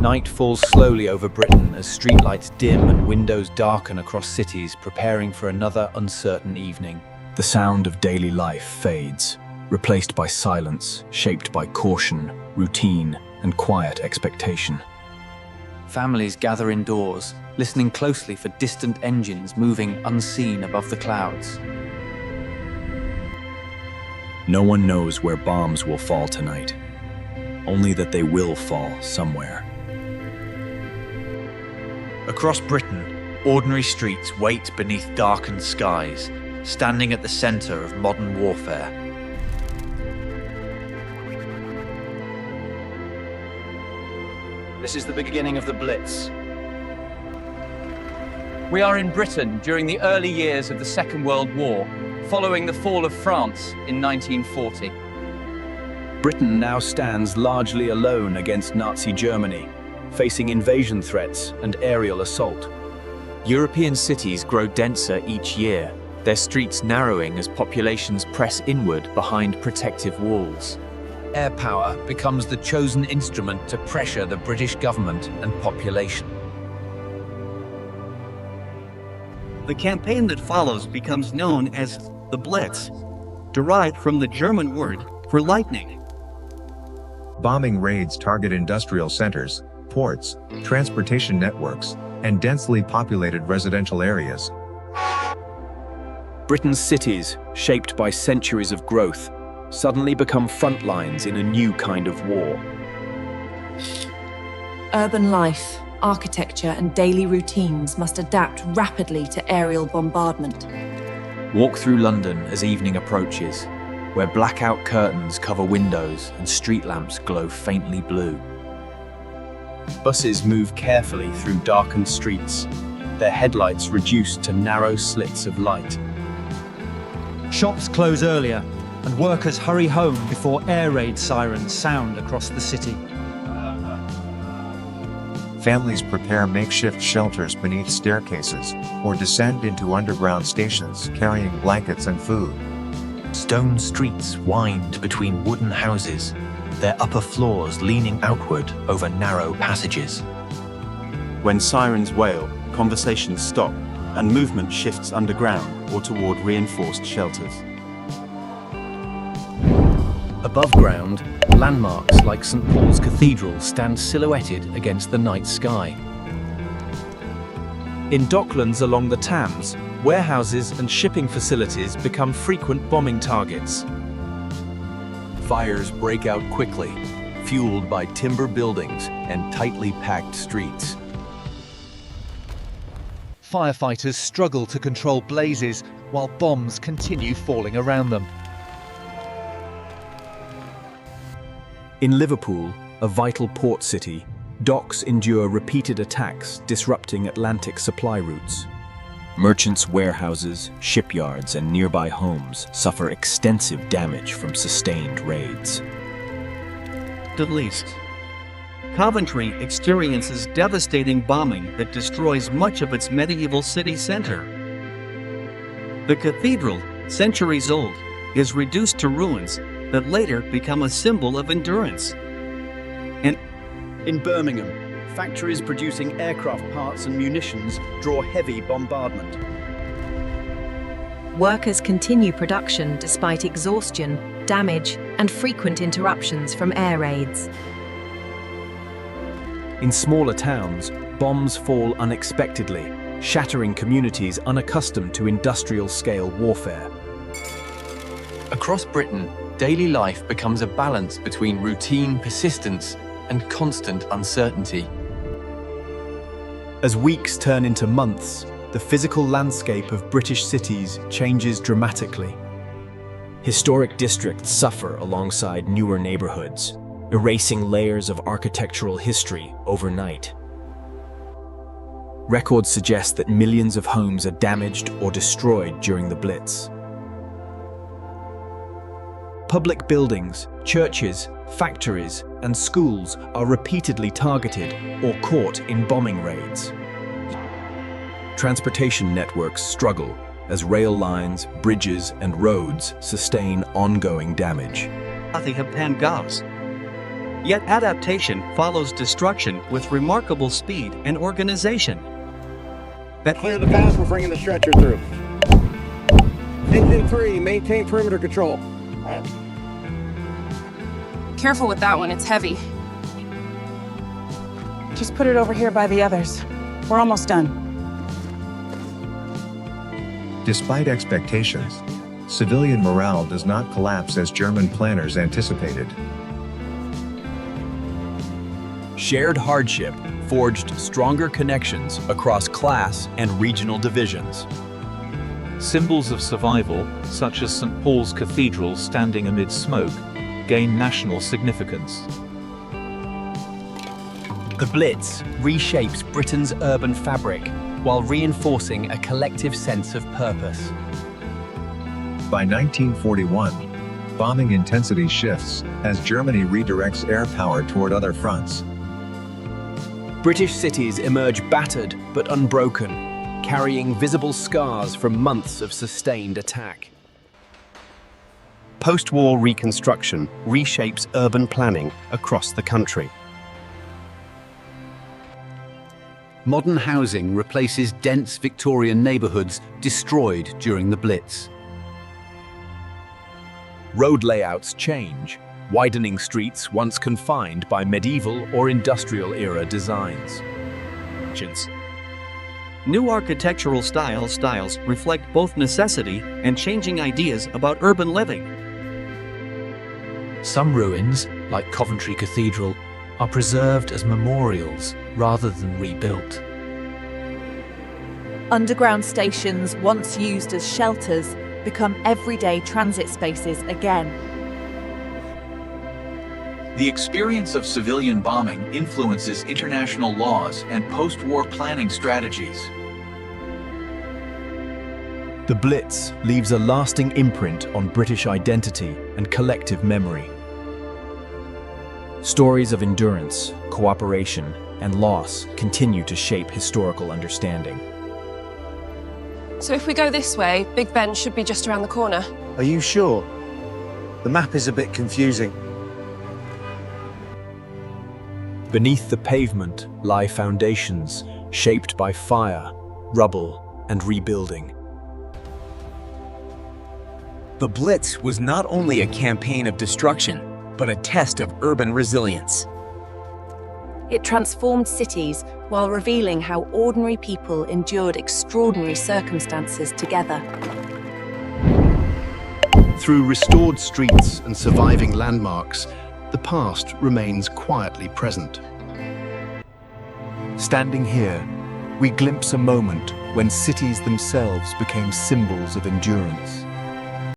Night falls slowly over Britain as streetlights dim and windows darken across cities, preparing for another uncertain evening. The sound of daily life fades, replaced by silence, shaped by caution, routine, and quiet expectation. Families gather indoors, listening closely for distant engines moving unseen above the clouds. No one knows where bombs will fall tonight, only that they will fall somewhere. Across Britain, ordinary streets wait beneath darkened skies, standing at the center of modern warfare. This is the beginning of the Blitz. We are in Britain during the early years of the Second World War, following the fall of France in 1940. Britain now stands largely alone against Nazi Germany, facing invasion threats and aerial assault. European cities grow denser each year, their streets narrowing as populations press inward behind protective walls. Air power becomes the chosen instrument to pressure the British government and population. The campaign that follows becomes known as the Blitz, derived from the German word for lightning. Bombing raids target industrial centers, ports, transportation networks, and densely populated residential areas. Britain's cities, shaped by centuries of growth, suddenly become frontlines in a new kind of war. Urban life, architecture, and daily routines must adapt rapidly to aerial bombardment. Walk through London as evening approaches, where blackout curtains cover windows and street lamps glow faintly blue. Buses move carefully through darkened streets, their headlights reduced to narrow slits of light. Shops close earlier, and workers hurry home before air raid sirens sound across the city. Families prepare makeshift shelters beneath staircases or descend into underground stations carrying blankets and food. Stone streets wind between wooden houses, their upper floors leaning outward over narrow passages. When sirens wail, conversations stop, and movement shifts underground or toward reinforced shelters. Above ground, landmarks like St. Paul's Cathedral stand silhouetted against the night sky. In docklands along the Thames, warehouses and shipping facilities become frequent bombing targets. Fires break out quickly, fueled by timber buildings and tightly packed streets. Firefighters struggle to control blazes while bombs continue falling around them. In Liverpool, a vital port city, docks endure repeated attacks disrupting Atlantic supply routes. Merchants' warehouses, shipyards, and nearby homes suffer extensive damage from sustained raids. At least, Coventry experiences devastating bombing that destroys much of its medieval city center. The cathedral, centuries old, is reduced to ruins that later become a symbol of endurance. And in Birmingham, factories producing aircraft parts and munitions draw heavy bombardment. Workers continue production despite exhaustion, damage, and frequent interruptions from air raids. In smaller towns, bombs fall unexpectedly, shattering communities unaccustomed to industrial-scale warfare. Across Britain, daily life becomes a balance between routine persistence and constant uncertainty. As weeks turn into months, the physical landscape of British cities changes dramatically. Historic districts suffer alongside newer neighborhoods, erasing layers of architectural history overnight. Records suggest that millions of homes are damaged or destroyed during the Blitz. Public buildings, churches, factories, and schools are repeatedly targeted or caught in bombing raids. Transportation networks struggle as rail lines, bridges, and roads sustain ongoing damage. Pangas. Yet adaptation follows destruction with remarkable speed and organization. Clear the path, we're bringing the stretcher through. Engine 3, maintain perimeter control. Careful with that one, it's heavy. Just put it over here by the others. We're almost done. Despite expectations, civilian morale does not collapse as German planners anticipated. Shared hardship forged stronger connections across class and regional divisions. Symbols of survival, such as St. Paul's Cathedral standing amid smoke, gain national significance. The Blitz reshapes Britain's urban fabric while reinforcing a collective sense of purpose. By 1941, bombing intensity shifts as Germany redirects air power toward other fronts. British cities emerge battered but unbroken, carrying visible scars from months of sustained attack. Post-war reconstruction reshapes urban planning across the country. Modern housing replaces dense Victorian neighbourhoods destroyed during the Blitz. Road layouts change, widening streets once confined by medieval or industrial-era designs. New architectural styles reflect both necessity and changing ideas about urban living. Some ruins, like Coventry Cathedral, are preserved as memorials rather than rebuilt. Underground stations, once used as shelters, become everyday transit spaces again. The experience of civilian bombing influences international laws and post-war planning strategies. The Blitz leaves a lasting imprint on British identity and collective memory. Stories of endurance, cooperation, and loss continue to shape historical understanding. So if we go this way, Big Ben should be just around the corner. Are you sure? The map is a bit confusing. Beneath the pavement lie foundations shaped by fire, rubble, and rebuilding. The Blitz was not only a campaign of destruction, but a test of urban resilience. It transformed cities while revealing how ordinary people endured extraordinary circumstances together. Through restored streets and surviving landmarks, the past remains quietly present. Standing here, we glimpse a moment when cities themselves became symbols of endurance.